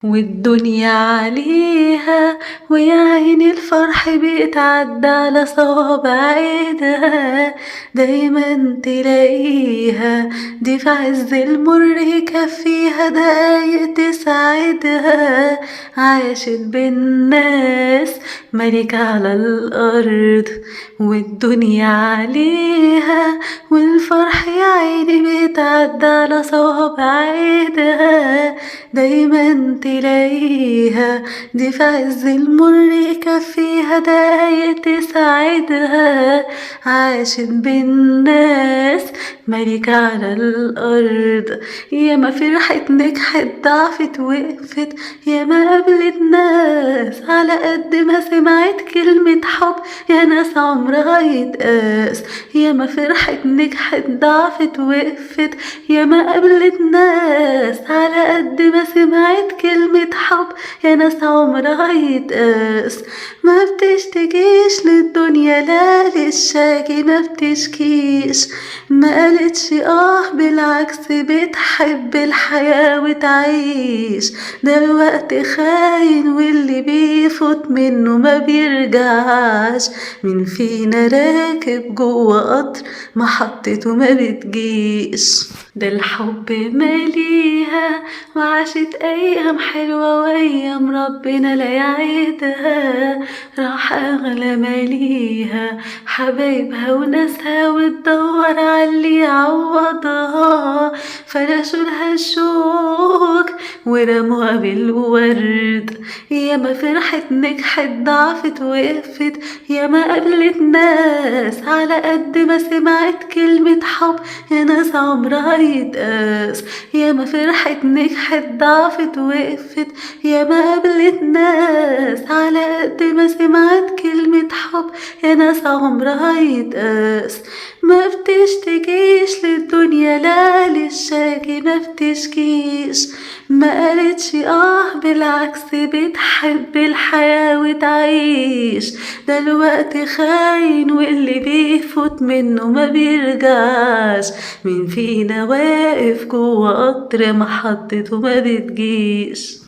والدنيا عليها ويا عيني الفرح بيتعدى على صوابع ايدها، دايما تلاقيها دي في عز المر يكفيها دقايق تساعدها. عاشت بالناس ملكة على الأرض، والدنيا عليها والفرح يا عيني بيتعدى على صوابع ايدها، دايما تلاقيها دي في عز المر يكفيها دقايق تساعدها. عاشت بالناس ملكة على الأرض، ياما فرحت نجحت ضعفت وقفت، ياما قابلت ناس على قد ما سمعت كلمة حب يا ناس عمرها يتقاس. ياما فرحت نجحت ضعفت وقفت، ياما قابلت ناس على قد ما سمعت كلمة حب يا ناس عمرها يتقاس. ما بتشتكيش للدنيا لا للشاكي ما بتشكيش، ما قالتش بالعكس بتحب الحياة وتعيش. ده الوقت خاين واللي بيفوت منه ما بيرجعش، مين فينا راكب جوه قطر محطته ما بتجيش. ده الحب ماليها وعاشت أيام حلوة وأيام ربنا لا يعيدها، راح أغلى ماليها حبايبها وناسها وتدور عاللي يعوضها. فرشولها الشوك ورموها بالورد، ياما فرحت نجحت ضعفت وقفت، ياما قابلت ناس على قد ما سمعت كلمة حب يا ناس عمرها يتقاس. ياما فرحت نجحت ضعفت وقفت، ياما قابلت ناس على قد ما سمعت كلمة حب يا ناس عمرها يتقاس. ما بتشتكيش للدنيا لا للشاكي ما بتشكيش، ما قالتش بالعكس بتحب الحياة وتعيش. ده الوقت خاين واللي بيفوت منه ما بيرجعش، مين فينا واقف جوه قطر محطته ما بتجيش.